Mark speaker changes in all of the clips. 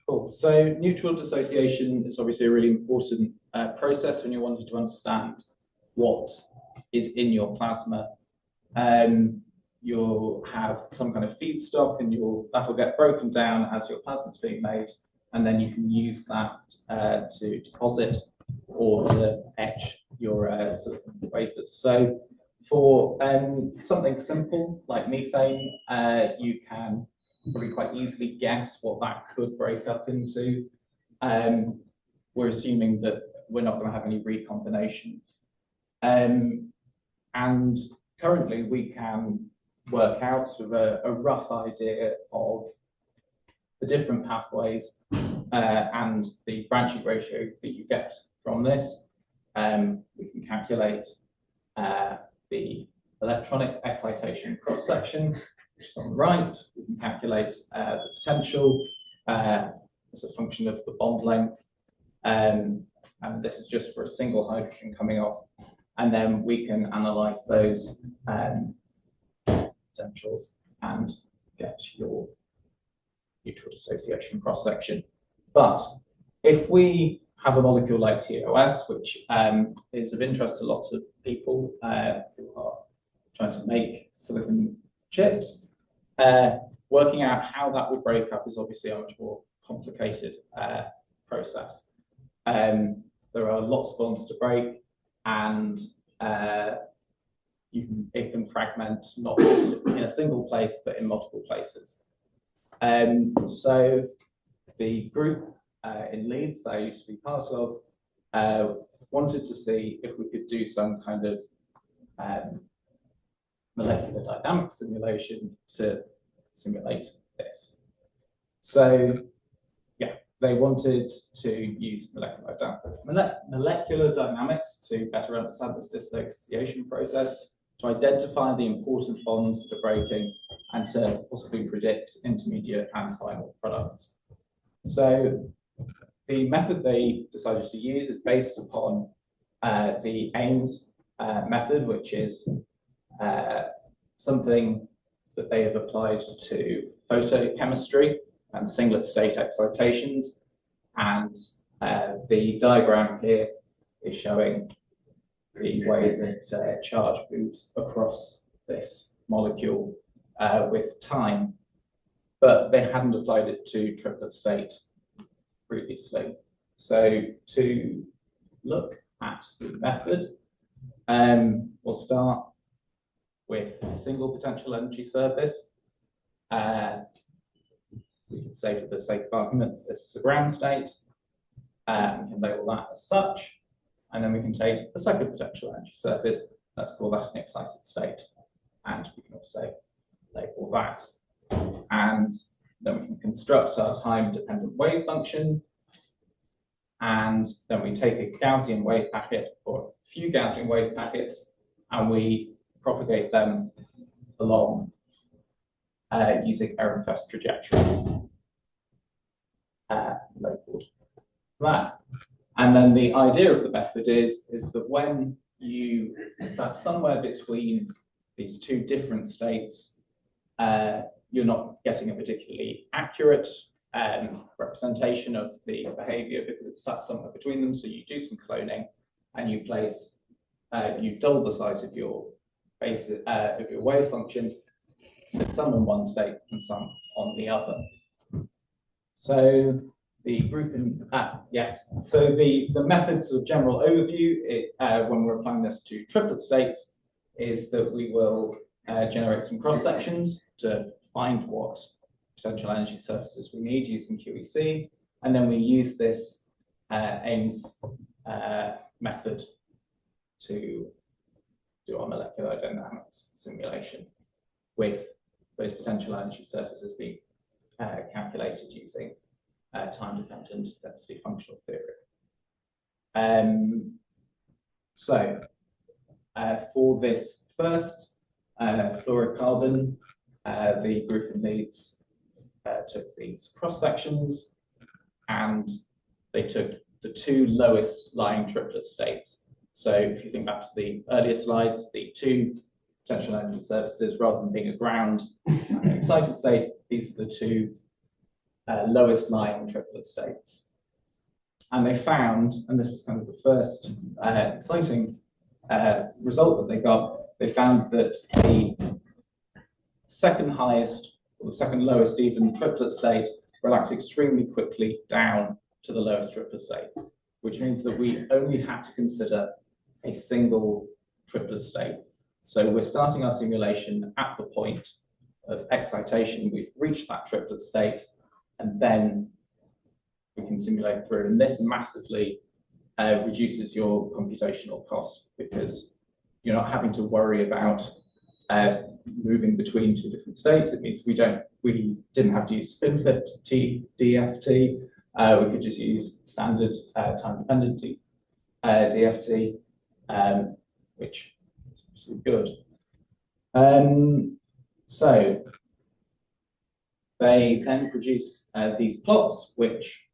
Speaker 1: Cool. So neutral dissociation is obviously a really important process when you're wanting to understand what is in your plasma. You'll have some kind of feedstock, and that'll get broken down as your plasma's being made, and then you can use that to deposit or to etch your silicon wafers. So for something simple like methane, you can probably quite easily guess what that could break up into. We're assuming that we're not going to have any recombination. And currently we can work out sort of a rough idea of the different pathways and the branching ratio that you get from this. We can calculate the electronic excitation cross-section, which is on the right. We can calculate the potential as a function of the bond length. And this is just for a single hydrogen coming off. And then we can analyze those potentials and get your neutral dissociation cross-section. But if we have a molecule like TOS, which is of interest to lots of people who are trying to make silicon chips, working out how that will break up is obviously a much more complicated process. There are lots of bonds to break, and it can fragment not just in a single place, but in multiple places. So the group in Leeds that I used to be part of wanted to see if we could do some kind of molecular dynamic simulation to simulate this. So yeah, they wanted to use molecular dynamics to better understand this dissociation process, to identify the important bonds that are breaking, and to possibly predict intermediate and final products. So the method they decided to use is based upon the Ames method, which is something that they have applied to photochemistry and singlet state excitations. And the diagram here is showing the way that charge moves across this molecule with time, but they hadn't applied it to triplet state previously. So to look at the method, we'll start with a single potential energy surface. We can say, for the sake of argument, this is a ground state. We can label that as such. And then we can take a second potential energy surface. Let's call that an excited state. And we can also label that. And then we can construct our time-dependent wave function. And then we take a Gaussian wave packet, or a few Gaussian wave packets, and we propagate them along using Ehrenfest trajectories, labeled that. And then the idea of the method is that when you sat somewhere between these two different states, you're not getting a particularly accurate representation of the behavior because it's sat somewhere between them. So you do some cloning and you place, you double the size of your base of your wave function, so some on one state and some on the other. So the group in so the methods of general overview when we're applying this to triplet states is that we will generate some cross sections to find what potential energy surfaces we need using QEC, and then we use this Ames method to do our molecular dynamics simulation with those potential energy surfaces being calculated using time-dependent density functional theory. So for this first fluorocarbon, the group in Leeds took these cross sections and they took the two lowest lying triplet states. So if you think back to the earlier slides, the two potential energy surfaces, rather than being a ground and an excited state, these are the two lowest lying triplet states. And they found, and this was kind of the first exciting result that they got, they found that the second highest, or the second lowest even, triplet state relaxed extremely quickly down to the lowest triplet state, which means that we only had to consider a single triplet state. So we're starting our simulation at the point of excitation. We've reached that triplet state, and then we can simulate through. And this massively reduces your computational cost, because you're not having to worry about moving between two different states. It means we didn't have to use spin-flipped DFT. We could just use standard time-dependent DFT, which is good. So they then produced these plots, which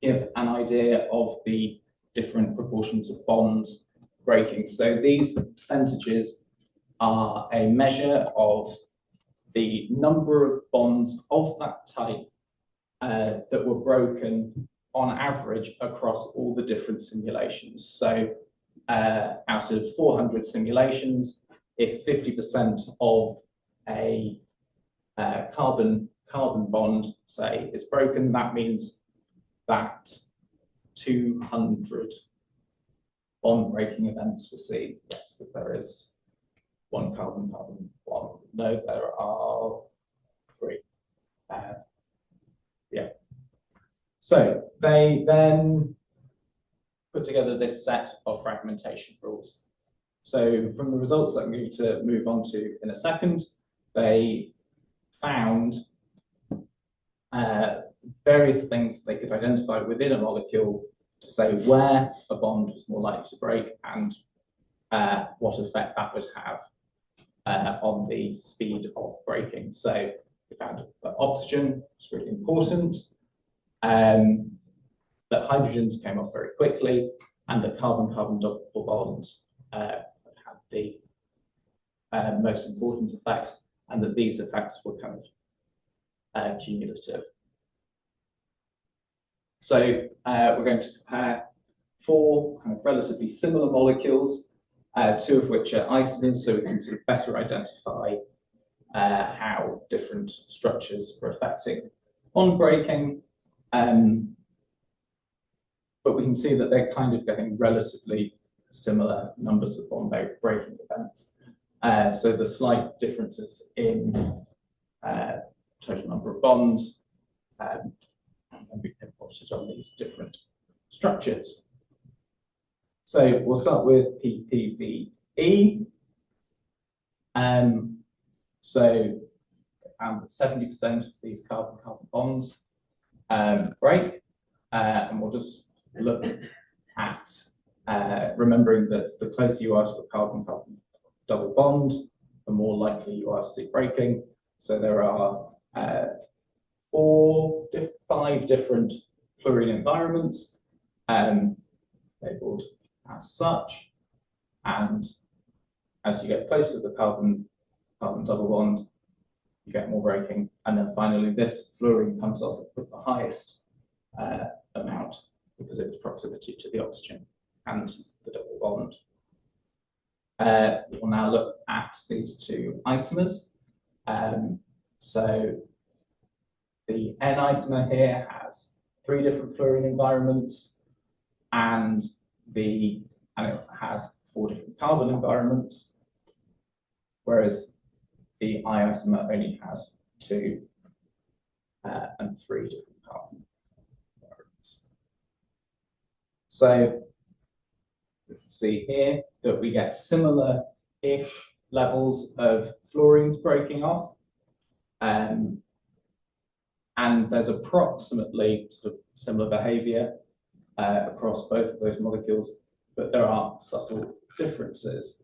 Speaker 1: give an idea of the different proportions of bonds breaking. So these percentages are a measure of the number of bonds of that type that were broken on average across all the different simulations. So out of 400 simulations, if 50% of a carbon bond, say, is broken, that means that 200 bond breaking events were seen. Yes, because there is one carbon-carbon bond. No, there are 3. Yeah. So they then put together this set of fragmentation rules. So from the results that I'm going to move on to in a second, they found various things they could identify within a molecule to say where a bond was more likely to break and what effect that would have on the speed of breaking. So we found that oxygen was really important, that hydrogens came off very quickly, and that carbon-carbon double bonds had the most important effect, and that these effects were kind of cumulative. So we're going to compare 4 kind of relatively similar molecules, 2 of which are isomers, so we can sort of better identify how different structures are affecting bond breaking. But we can see that they're kind of getting relatively similar numbers of bond breaking events. So the slight differences in total number of bonds and we can plot on these different structures. So we'll start with PPVE. So 70% of these carbon-carbon bonds break, and we'll just look at remembering that the closer you are to the carbon-carbon double bond, the more likely you are to see breaking. So there are 5 different fluorine environments labeled as such, and as you get closer to the carbon double bond, you get more breaking, and then finally this fluorine comes off with the highest amount because of its proximity to the oxygen and the double bond. We'll now look at these 2 isomers. So the N isomer here has 3 different fluorine environments, and it has 4 different carbon environments, whereas the I isomer only has 2 and 3 different carbon environments. So you can see here that we get similar-ish levels of fluorines breaking off. And there's approximately sort of similar behavior across both of those molecules, but there are subtle differences.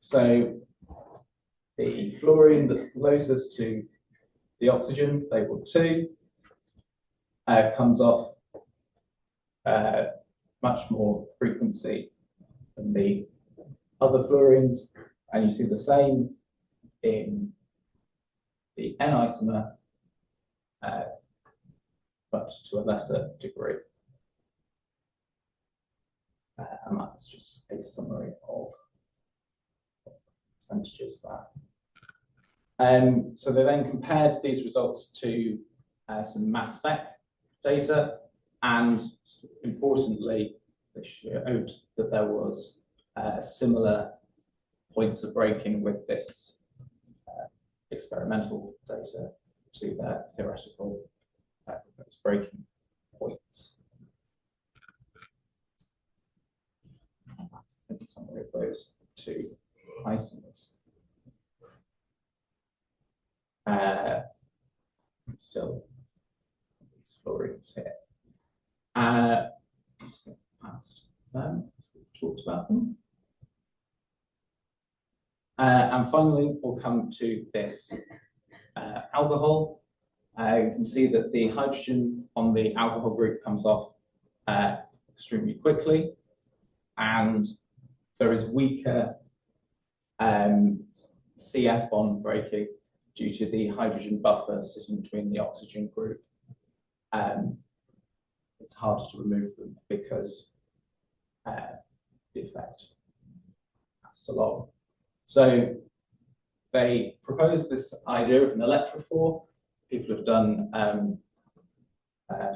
Speaker 1: So the fluorine that's closest to the oxygen, labeled 2, comes off much more frequency than the other fluorines, and you see the same in the N isomer, but to a lesser degree. And that's just a summary of percentages there. So they then compared these results to some mass spec data, and importantly, they showed that there was similar points of breaking with this experimental data to their theoretical breaking points. It's a summary of those two isomers. Still, these fluorines here. Let's get past them. We've talked about them. And finally, we'll come to this alcohol. You can see that the hydrogen on the alcohol group comes off extremely quickly, and there is weaker CF bond breaking due to the hydrogen buffer sitting between the oxygen group. It's harder to remove them because the effect lasts a lot. So they proposed this idea of an electrophore. People have done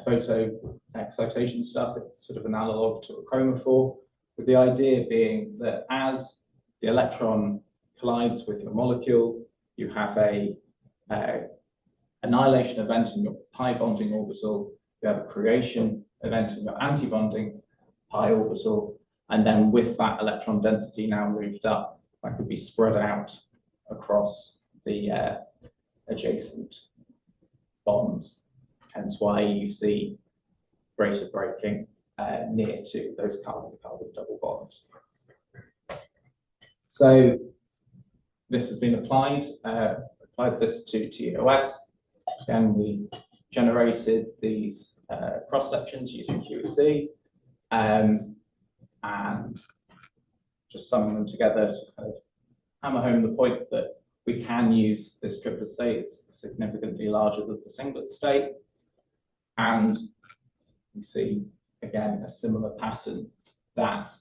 Speaker 1: photo excitation stuff. It's sort of an analog to a chromophore, with the idea being that as the electron collides with your molecule, you have a annihilation event in your pi bonding orbital, you have a creation event in your anti-bonding pi orbital, and then with that electron density now moved up, that could be spread out across the adjacent bonds. Hence why you see greater breaking near to those carbon-carbon double bonds. So this has been applied this to TOS. Again, we generated these cross sections using QEC, and just summing them together to kind of hammer home the point that we can use this triplet state. It's significantly larger than the singlet state, and we see again a similar pattern that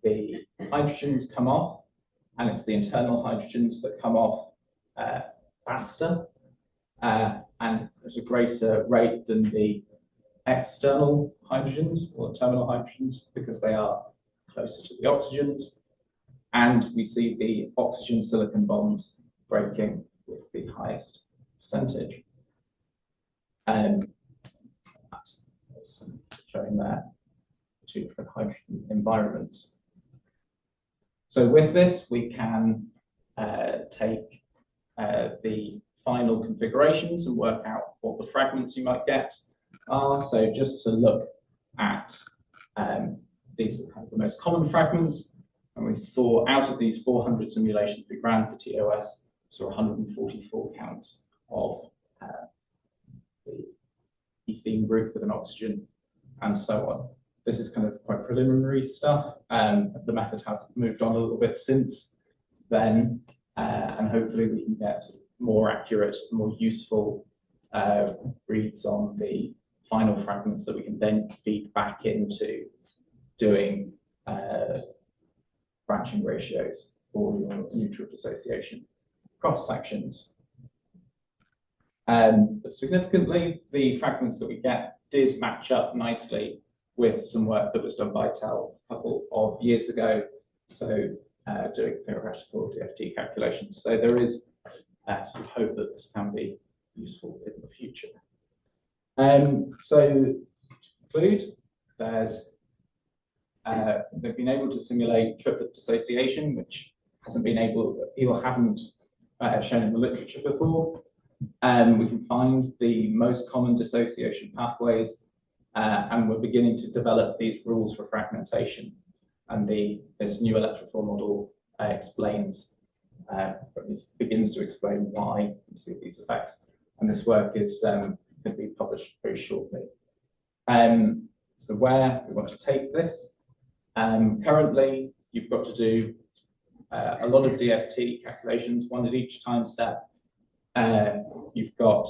Speaker 1: the hydrogens come off, and it's the internal hydrogens that come off faster and at a greater rate than the external hydrogens or terminal hydrogens, because they are closer to the oxygens. And we see the oxygen-silicon bonds breaking with the highest percentage. That's showing there two different hydrogen environments. So with this, we can take the final configurations and work out what the fragments you might get are. So just to look at these are kind of the most common fragments, and we saw out of these 400 simulations we ran for TOS, saw 144 counts of the ethene group with an oxygen, and so on. This is kind of quite preliminary stuff. The method has moved on a little bit since then, and hopefully we can get sort of more accurate, more useful reads on the final fragments that we can then feed back into doing branching ratios for your neutral dissociation cross sections. But significantly, the fragments that we get did match up nicely with some work that was done by TEL a couple of years ago, so doing theoretical DFT calculations. So there is some hope that this can be useful in the future. So to conclude, they've been able to simulate triplet dissociation, which hasn't been able, people haven't shown in the literature before. We can find the most common dissociation pathways, and we're beginning to develop these rules for fragmentation. And this new electrophore model begins to explain why we see these effects. And this work is going to be published very shortly. So where we want to take this, currently you've got to do a lot of DFT calculations, one at each time step. You've got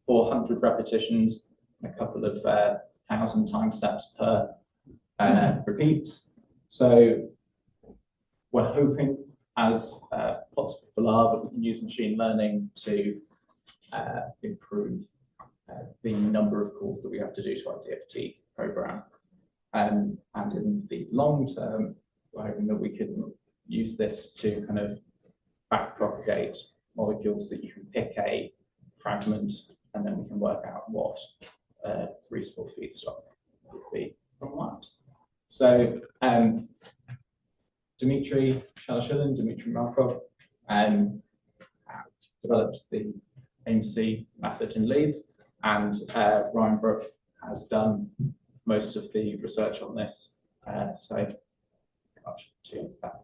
Speaker 1: 400 repetitions, and a couple of 1,000 time steps per repeats. So we're hoping, as lots of people are, that we can use machine learning to improve the number of calls that we have to do to our DFT program. And in the long term, we're hoping that we can use this to kind of backpropagate molecules, that you can pick a fragment and then we can work out what reasonable feedstock would be from that. So Dmitry Shalashilin, Dmitry Markov have developed the AIM-C method in Leeds, and Ryan Brook has done most of the research on this. So much to that.